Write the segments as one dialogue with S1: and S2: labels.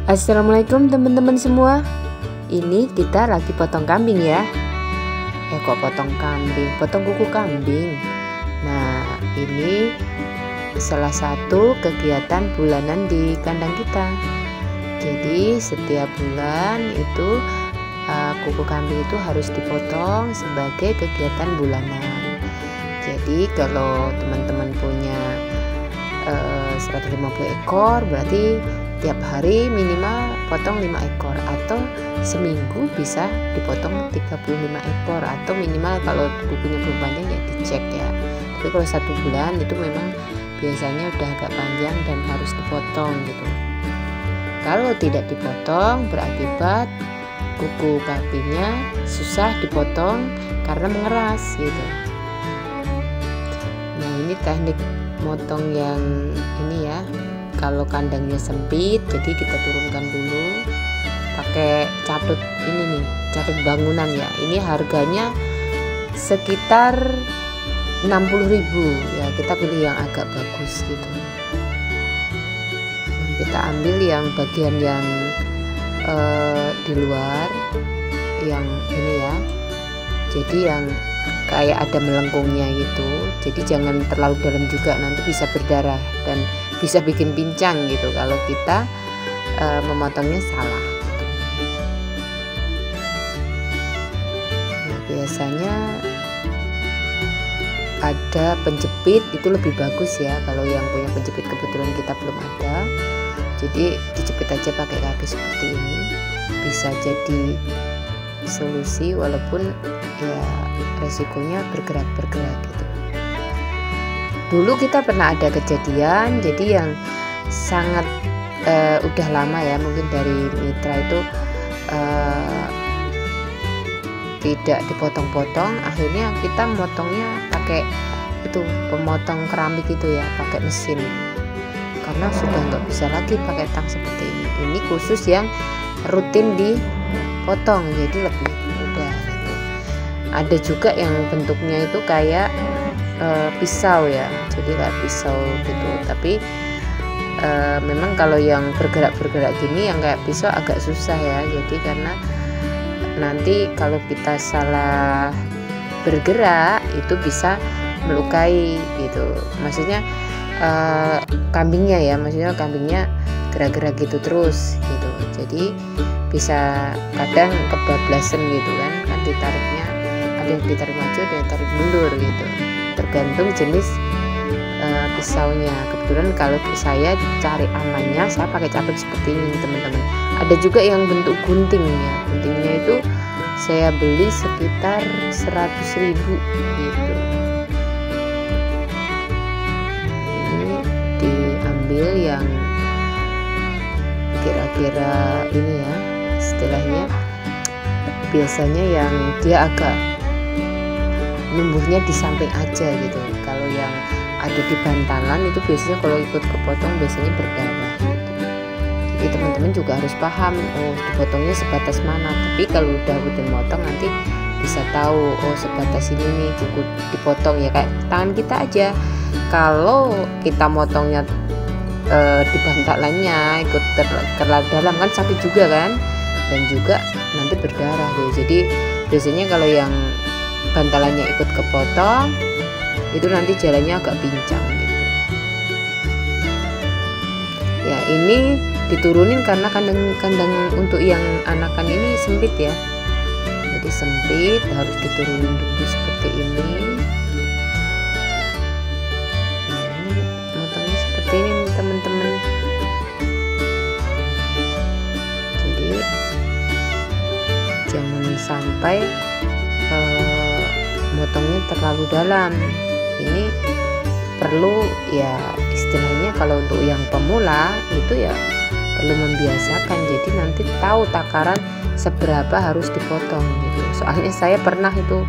S1: Assalamualaikum teman-teman semua. Ini kita lagi potong kambing ya. Kok potong kambing? Potong kuku kambing. Nah, ini salah satu kegiatan bulanan di kandang kita. Jadi setiap bulan itu kuku kambing itu harus dipotong sebagai kegiatan bulanan. Jadi kalau teman-teman punya 150 ekor, berarti tiap hari minimal potong 5 ekor, atau seminggu bisa dipotong 35 ekor, atau minimal kalau kukunya belum panjang ya dicek ya. Tapi kalau 1 bulan itu memang biasanya udah agak panjang dan harus dipotong gitu. Kalau tidak dipotong berakibat kuku kambingnya susah dipotong karena mengeras gitu. Nah, ini teknik motong yang ini ya. Kalau kandangnya sempit, jadi kita turunkan dulu pakai catut ini nih, catut bangunan ya. Ini harganya sekitar 60.000 ya. Kita pilih yang agak bagus gitu. Nah, kita ambil yang bagian yang di luar, yang ini ya. Jadi yang kayak ada melengkungnya gitu. Jadi jangan terlalu dalam juga, nanti bisa berdarah dan bisa bikin pincang gitu kalau kita memotongnya salah gitu. Nah, biasanya ada penjepit, itu lebih bagus ya. Kalau yang punya penjepit kebetulan kita belum ada, jadi dijepit aja pakai kaki seperti ini, bisa jadi solusi walaupun ya resikonya bergerak-bergerak gitu. Dulu kita pernah ada kejadian, jadi yang sangat udah lama ya, mungkin dari mitra itu tidak dipotong-potong, akhirnya kita motongnya pakai itu pemotong keramik itu ya, pakai mesin, karena sudah nggak bisa lagi pakai tang seperti ini. Ini khusus yang rutin dipotong, jadi lebih mudah gitu. Ada juga yang bentuknya itu kayak pisau ya, jadi kayak pisau gitu. Tapi memang kalau yang bergerak-bergerak gini yang kayak pisau agak susah ya. Jadi karena nanti kalau kita salah bergerak itu bisa melukai gitu. Maksudnya kambingnya ya, maksudnya kambingnya gerak-gerak gitu terus gitu. Jadi bisa kadang kebablasan gitu kan ditariknya, ada yang ditarik maju, ada yang tarik mundur gitu, tergantung jenis pisaunya. Kebetulan kalau saya cari amannya, saya pakai catut seperti ini teman-teman. Ada juga yang bentuk gunting ya, guntingnya itu saya beli sekitar 100.000 gitu. Ini diambil yang kira-kira ini ya, istilahnya biasanya yang dia agak numbuhnya di samping aja gitu. Kalau yang ada di bantalan itu biasanya kalau ikut kepotong biasanya berdarah gitu. Jadi teman-teman juga harus paham, oh dipotongnya sebatas mana. Tapi kalau udah rutin motong nanti bisa tahu, oh sebatas ini nih cukup dipotong ya, kayak tangan kita aja. Kalau kita motongnya di bantalannya ikut terlalu dalam kan sakit juga kan, dan juga nanti berdarah gitu. Jadi biasanya kalau yang bantalannya ikut kepotong itu nanti jalannya agak pincang gitu ya. Ini diturunin karena kandang untuk yang anakan ini sempit ya, jadi sempit, harus diturunin dulu seperti ini. Nah, ini motongnya seperti ini nih teman-teman. Jadi jangan sampai motongnya terlalu dalam. Ini perlu ya, istilahnya kalau untuk yang pemula itu ya perlu membiasakan, jadi nanti tahu takaran seberapa harus dipotong gitu. Soalnya saya pernah itu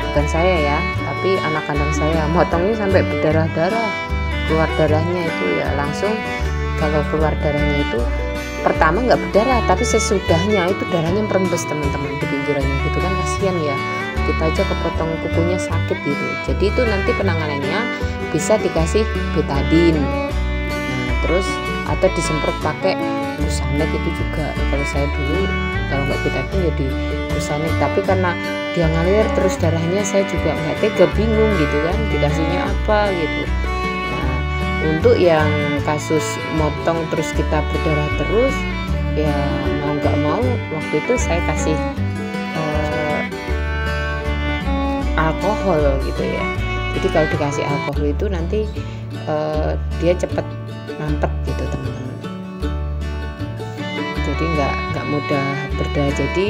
S1: bukan saya ya, tapi anak kandang saya motongnya sampai berdarah-darah, keluar darahnya itu ya langsung. Kalau keluar darahnya itu pertama nggak berdarah, tapi sesudahnya itu darahnya merembes teman-teman di pinggirannya gitu kan, kasihan ya. Kita aja kepotong kukunya sakit gitu. Jadi itu nanti penanganannya bisa dikasih betadin. Nah, terus atau disemprot pakai Busanex itu juga. Kalau saya dulu kalau nggak betadine ya di Busanex, tapi karena dia ngalir terus darahnya, saya juga nggak tega, bingung gitu kan dikasihnya apa gitu. Nah, untuk yang kasus motong terus kita berdarah terus, ya mau nggak mau waktu itu saya kasih alkohol gitu ya. Jadi kalau dikasih alkohol itu nanti dia cepet mampet gitu teman-teman. Jadi nggak mudah berdarah. Jadi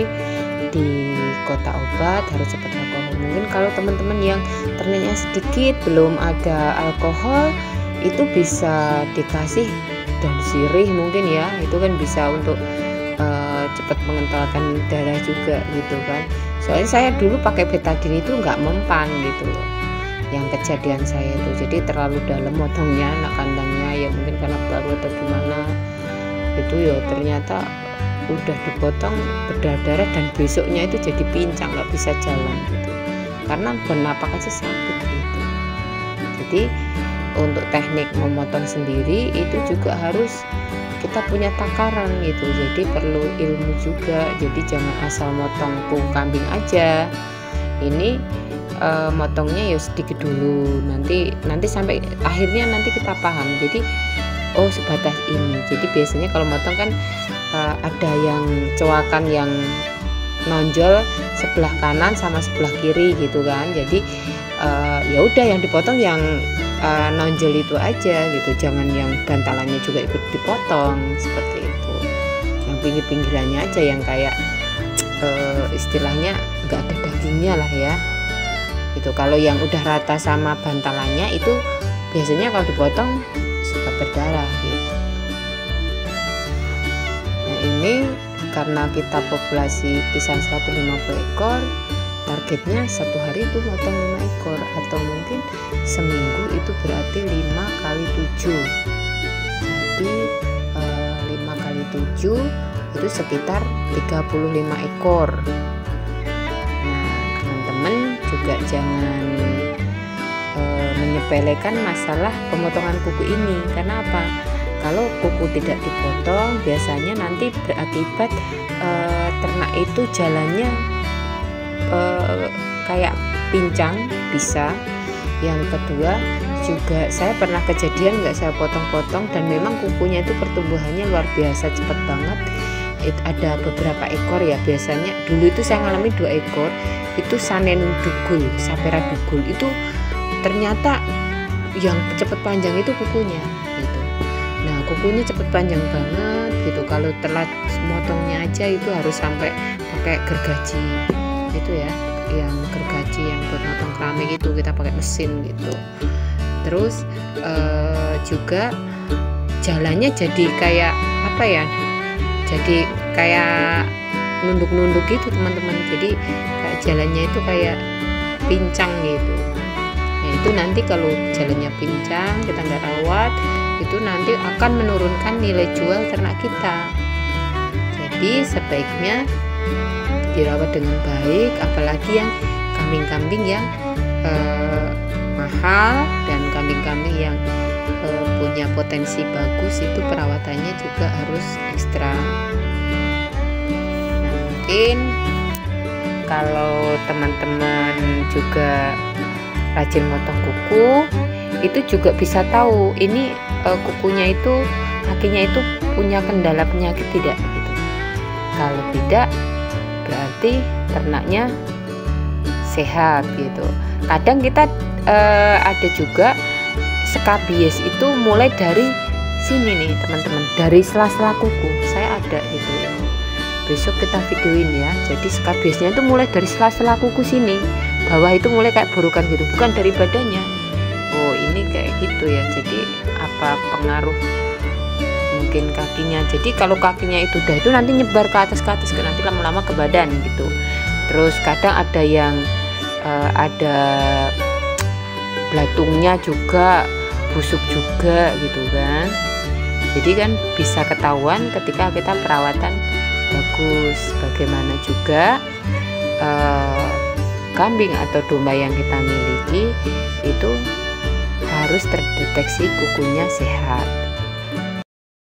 S1: di kota obat harus cepat alkohol. Mungkin kalau teman-teman yang ternyata sedikit belum ada alkohol, itu bisa dikasih daun sirih mungkin ya. Itu kan bisa untuk cepat mengentalkan darah juga gitu kan. Soalnya saya dulu pakai betadine itu nggak mempan gitu loh, yang kejadian saya itu. Jadi terlalu dalam motongnya, anak kandangnya ya, mungkin karena baru atau gimana itu ya, ternyata udah dipotong berdarah dan besoknya itu jadi pincang, nggak bisa jalan gitu, karena bernapak aja sakit gitu. Jadi untuk teknik memotong sendiri itu juga harus kita punya takaran gitu, jadi perlu ilmu juga. Jadi jangan asal motong kuku kambing aja, ini motongnya ya sedikit dulu, nanti sampai akhirnya nanti kita paham. Jadi oh sebatas ini. Jadi biasanya kalau motong kan ada yang coakan yang nonjol sebelah kanan sama sebelah kiri gitu kan. Jadi ya udah yang dipotong yang nonjol itu aja gitu, jangan yang bantalannya juga ikut dipotong seperti itu. Yang pinggir-pinggirannya aja yang kayak istilahnya nggak ada dagingnya lah ya. Itu kalau yang udah rata sama bantalannya itu biasanya kalau dipotong suka berdarah gitu. Nah ini karena kita populasi kisaran 150 ekor, targetnya satu hari itu motong 5 ekor, atau mungkin seminggu itu berarti 5 kali 7. Jadi 5 kali 7 itu sekitar 35 ekor. Nah teman-teman juga jangan menyepelekan masalah pemotongan kuku ini. Karena apa? Kalau kuku tidak dipotong biasanya nanti berakibat ternak itu jalannya kayak pincang bisa. Yang kedua juga saya pernah kejadian nggak saya potong-potong dan memang kukunya itu pertumbuhannya luar biasa cepat banget. Ada beberapa ekor ya, biasanya dulu itu saya ngalami 2 ekor itu sanen dugul, sapera dugul itu ternyata yang cepat panjang itu kukunya gitu. Nah kukunya cepat panjang banget gitu, kalau telat motongnya aja itu harus sampai pakai gergaji itu ya, yang gergaji yang buat motong keramik itu kita pakai mesin gitu. Terus juga jalannya jadi kayak apa ya, jadi kayak nunduk-nunduk gitu teman-teman. Jadi kayak jalannya itu kayak pincang gitu. Nah itu nanti kalau jalannya pincang kita nggak rawat, itu nanti akan menurunkan nilai jual ternak kita. Jadi sebaiknya dirawat dengan baik, apalagi yang kambing-kambing yang mahal dan kambing-kambing yang punya potensi bagus, itu perawatannya juga harus ekstra. Nah, mungkin kalau teman-teman juga rajin motong kuku, itu juga bisa tahu ini kukunya itu, kakinya itu punya kendala penyakit tidak gitu. Kalau tidak berarti ternaknya sehat gitu. Kadang kita ada juga skabies itu mulai dari sini nih teman-teman, dari sela-sela kuku. Saya ada gitu ya, besok kita videoin ya. Jadi skabiesnya itu mulai dari sela-sela kuku sini, bawah itu mulai kayak burukan gitu, bukan dari badannya. Oh ini kayak gitu ya. Jadi apa pengaruh mungkin kakinya. Jadi kalau kakinya itu udah itu nanti nyebar ke atas ke nanti lama-lama ke badan gitu. Terus kadang ada yang ada belatungnya juga busuk juga gitu kan. Jadi kan bisa ketahuan ketika kita perawatan bagus. Bagaimana juga kambing atau domba yang kita miliki itu harus terdeteksi kukunya sehat.